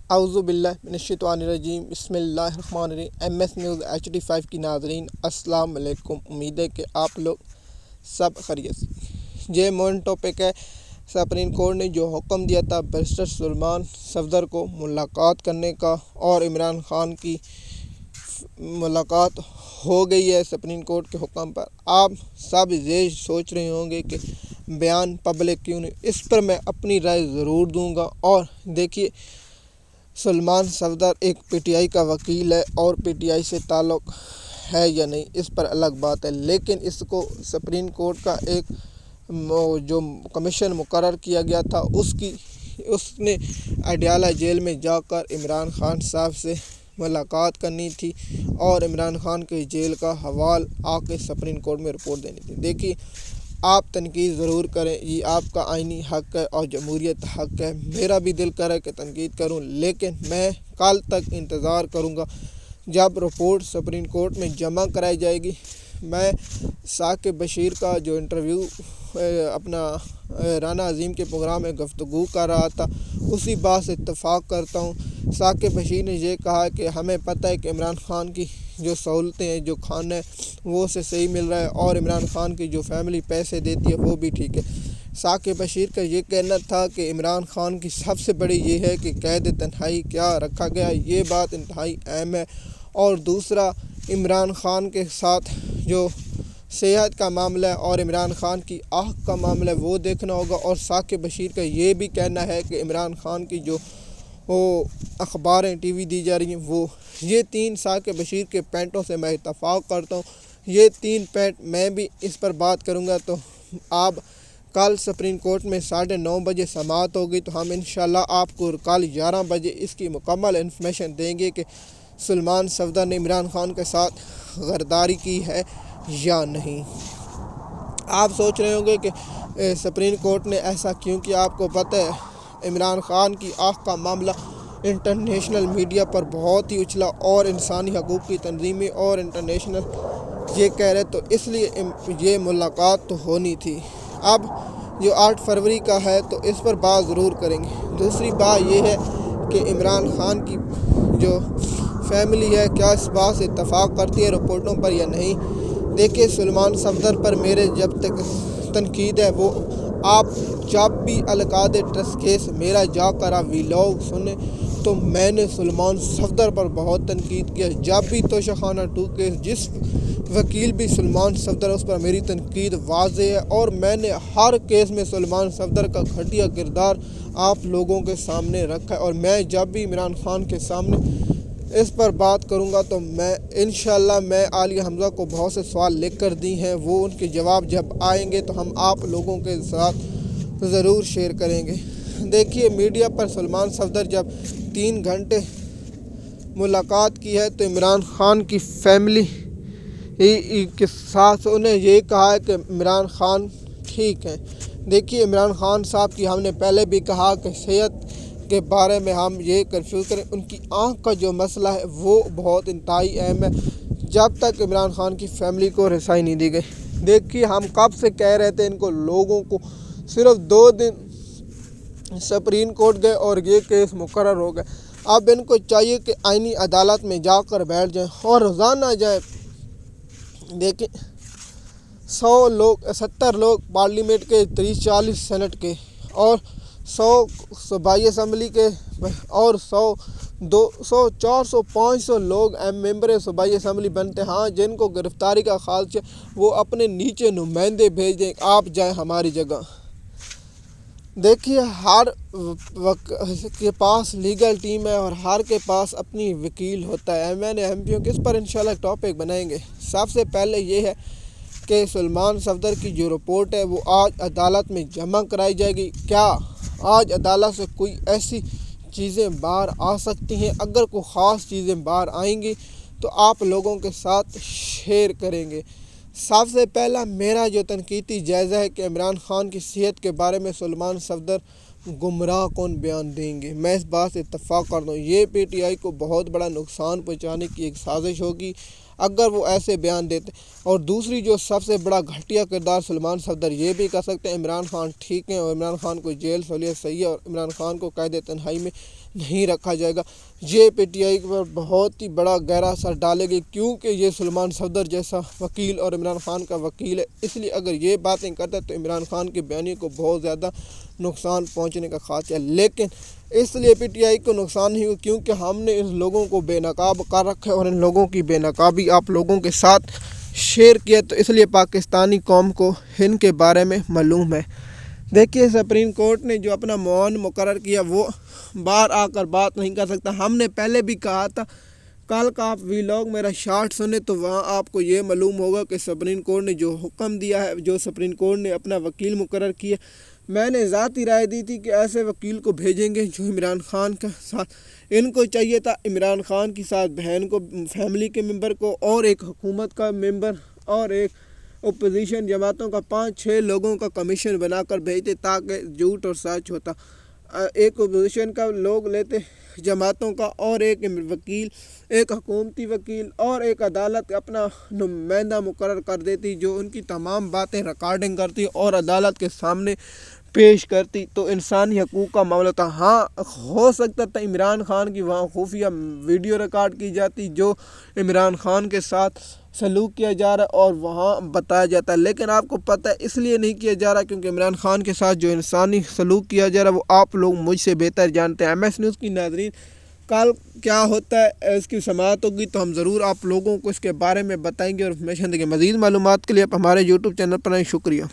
اعوذ باللہ من الشیطان الرجیم بسم اللہ الرحمن الرحیم ایم ایس نیوز HD5 کی ناظرین السلام علیکم۔ امید ہے کہ آپ لوگ سب خیریت سے۔ یہ مون ٹاپک ہے، سپریم کورٹ نے جو حکم دیا تھا بیرسٹر سلمان صفدر کو ملاقات کرنے کا، اور عمران خان کی ملاقات ہو گئی ہے سپریم کورٹ کے حکم پر۔ آپ سب یہ سوچ رہے ہوں گے کہ بیان پبلک کیوں نہیں، اس پر میں اپنی رائے ضرور دوں گا۔ اور دیکھیے، سلمان صفدر ایک PTI کا وکیل ہے، اور PTI سے تعلق ہے یا نہیں اس پر الگ بات ہے، لیکن اس کو سپریم کورٹ کا ایک جو کمیشن مقرر کیا گیا تھا اس نے اڈیالہ جیل میں جا کر عمران خان صاحب سے ملاقات کرنی تھی، اور عمران خان کے جیل کا حوالہ آ کے سپریم کورٹ میں رپورٹ دینی تھی۔ دیکھیے، آپ تنقید ضرور کریں، یہ آپ کا آئینی حق ہے اور جمہوریت حق ہے۔ میرا بھی دل کرے کہ تنقید کروں، لیکن میں کل تک انتظار کروں گا جب رپورٹ سپریم کورٹ میں جمع کرائی جائے گی۔ میں ثاقب بشیر کا جو انٹرویو اپنا رانا عظیم کے پروگرام میں گفتگو کر رہا تھا، اسی بات سے اتفاق کرتا ہوں۔ ثاقب بشیر نے یہ کہا کہ ہمیں پتہ ہے کہ عمران خان کی جو سہولتیں ہیں، جو کھانا ہے وہ اسے صحیح مل رہا ہے، اور عمران خان کی جو فیملی پیسے دیتی ہے وہ بھی ٹھیک ہے۔ ثاقب بشیر کا یہ کہنا تھا کہ عمران خان کی سب سے بڑی یہ ہے کہ قید تنہائی کیا رکھا گیا، یہ بات انتہائی اہم ہے۔ اور دوسرا، عمران خان کے ساتھ جو صحت کا معاملہ ہے اور عمران خان کی آنکھ کا معاملہ ہے وہ دیکھنا ہوگا۔ اور ثاقب بشیر کا یہ بھی کہنا ہے کہ عمران خان کی جو اخباریں ٹی وی دی جا رہی ہیں وہ، یہ تین ثاقب بشیر کے پینٹوں سے میں اتفاق کرتا ہوں۔ یہ تین پینٹ میں بھی اس پر بات کروں گا۔ تو آپ کل سپریم کورٹ میں 9:30 بجے سماعت ہوگی، تو ہم انشاءاللہ آپ کو کل 11 بجے اس کی مکمل انفارمیشن دیں گے کہ سلمان صفدر نے عمران خان کے ساتھ غداری کی ہے یا نہیں۔ آپ سوچ رہے ہوں گے کہ سپریم کورٹ نے ایسا کیوں کیا۔ آپ کو پتہ ہے، عمران خان کی آنکھ کا معاملہ انٹرنیشنل میڈیا پر بہت ہی اچھلا، اور انسانی حقوق کی تنظیمیں اور انٹرنیشنل یہ کہہ رہے، تو اس لیے یہ ملاقات تو ہونی تھی۔ اب جو 8 فروری کا ہے تو اس پر بات ضرور کریں گے۔ دوسری بات یہ ہے کہ عمران خان کی جو فیملی ہے کیا اس بات سے اتفاق کرتی ہے رپورٹوں پر یا نہیں۔ دیکھیے، سلمان صفدر پر میرے جب تک تنقید ہے، وہ آپ جب بھی القاعدہ ٹرسٹ کیس میرا جا کر آپ ویلاگ سنیں، تو میں نے سلمان صفدر پر بہت تنقید کیا۔ جب بھی توشہ خانہ 2 کیس، جس وکیل بھی سلمان صفدر اس پر میری تنقید واضح ہے، اور میں نے ہر کیس میں سلمان صفدر کا گھٹیا کردار آپ لوگوں کے سامنے رکھا ہے۔ اور میں جب بھی عمران خان کے سامنے اس پر بات کروں گا تو میں انشاءاللہ میں عالیہ حمزہ کو بہت سے سوال لکھ کر دی ہیں، وہ ان کے جواب جب آئیں گے تو ہم آپ لوگوں کے ساتھ ضرور شیئر کریں گے۔ دیکھیے، میڈیا پر سلمان صفدر جب 3 گھنٹے ملاقات کی ہے تو عمران خان کی فیملی کے ساتھ انہیں یہ کہا ہے کہ عمران خان ٹھیک ہیں۔ دیکھیے، عمران خان صاحب کی ہم نے پہلے بھی کہا کہ صحت کے بارے میں ہم یہ کنفیوز کریں، ان کی آنکھ کا جو مسئلہ ہے وہ بہت انتہائی اہم ہے، جب تک عمران خان کی فیملی کو رسائی نہیں دی گئی۔ دیکھیے، ہم کب سے کہہ رہے تھے ان کو، لوگوں کو صرف 2 دن سپریم کورٹ گئے اور یہ کیس مقرر ہو گئے۔ اب ان کو چاہیے کہ آئینی عدالت میں جا کر بیٹھ جائیں اور روزانہ جائیں۔ دیکھیں، 70 لوگ پارلیمنٹ کے، 30-40 سینٹ کے، اور 100 صوبائی اسمبلی کے، اور 100 400 500 لوگ ممبر صوبائی اسمبلی بنتے ہیں۔ ہاں، جن کو گرفتاری کا خادشہ وہ اپنے نیچے نمائندے بھیج دیں، آپ جائیں ہماری جگہ۔ دیکھیے، ہر کے پاس لیگل ٹیم ہے اور ہر کے پاس اپنی وکیل ہوتا ہے۔ MPوں کے اس پر انشاءاللہ ٹاپک بنائیں گے۔ سب سے پہلے یہ ہے کہ سلمان صفدر کی جو رپورٹ ہے وہ آج عدالت میں جمع کرائی جائے گی۔ کیا آج عدالت سے کوئی ایسی چیزیں باہر آ سکتی ہیں؟ اگر کوئی خاص چیزیں باہر آئیں گی تو آپ لوگوں کے ساتھ شیئر کریں گے۔ سب سے پہلا میرا جو تنقیدی جائزہ ہے کہ عمران خان کی صحت کے بارے میں سلمان صفدر گمراہ کن بیان دیں گے۔ میں اس بات سے اتفاق کرتا ہوں، یہ PTI کو بہت بڑا نقصان پہنچانے کی ایک سازش ہوگی اگر وہ ایسے بیان دیتے۔ اور دوسری جو سب سے بڑا گھٹیا کردار سلمان صفدر یہ بھی کر سکتے ہیں، عمران خان ٹھیک ہیں اور عمران خان کو جیل سہولت صحیح ہے، اور عمران خان کو قید تنہائی میں نہیں رکھا جائے گا۔ یہ پی ٹی آئی پر بہت ہی بڑا گہرا اثر ڈالے گی، کیونکہ یہ سلمان صفدر جیسا وکیل اور عمران خان کا وکیل ہے۔ اس لیے اگر یہ باتیں کرتا ہے تو عمران خان کے بیانیے کو بہت زیادہ نقصان پہنچنے کا خدشہ ہے، لیکن اس لیے پی ٹی آئی کو نقصان نہیں ہو کیونکہ ہم نے ان لوگوں کو بے نقاب کر رکھا ہے اور ان لوگوں کی بے نقابی آپ لوگوں کے ساتھ شیئر کیا، تو اس لیے پاکستانی قوم کو ان کے بارے میں معلوم ہے۔ دیکھیے سپریم کورٹ نے جو اپنا معاون مقرر کیا وہ باہر آ کر بات نہیں کر سکتا۔ ہم نے پہلے بھی کہا تھا، کل کا آپ ویلاگ میرا شارٹ سنیں تو وہاں آپ کو یہ معلوم ہوگا کہ سپریم کورٹ نے جو حکم دیا ہے، جو سپریم کورٹ نے اپنا وکیل مقرر کیا، میں نے ذاتی رائے دی تھی کہ ایسے وکیل کو بھیجیں گے جو عمران خان کے ساتھ، ان کو چاہیے تھا عمران خان کے ساتھ بہن کو، فیملی کے ممبر کو، اور ایک حکومت کا ممبر اور ایک اپوزیشن جماعتوں کا 5-6 لوگوں کا کمیشن بنا کر بھیجتے تاکہ جھوٹ اور سچ ہوتا۔ ایک اپوزیشن کا لوگ لیتے جماعتوں کا، اور ایک وکیل، ایک حکومتی وکیل اور ایک عدالت اپنا نمائندہ مقرر کر دیتی جو ان کی تمام باتیں ریکارڈنگ کرتی اور عدالت کے سامنے پیش کرتی، تو انسانی حقوق کا معاملہ تھا۔ ہاں ہو سکتا تھا عمران خان کی وہاں خفیہ ویڈیو ریکارڈ کی جاتی جو عمران خان کے ساتھ سلوک کیا جا رہا ہے اور وہاں بتایا جاتا ہے، لیکن آپ کو پتہ ہے اس لیے نہیں کیا جا رہا کیونکہ عمران خان کے ساتھ جو انسانی سلوک کیا جا رہا ہے وہ آپ لوگ مجھ سے بہتر جانتے ہیں۔ ایم ایس نیوز کی ناظرین، کل کیا ہوتا ہے اس کی سماعت ہوگی تو ہم ضرور آپ لوگوں کو اس کے بارے میں بتائیں گے، اور ہمیشہ مزید معلومات کے لیے آپ ہمارے یوٹیوب چینل پر آئیں۔ شکریہ۔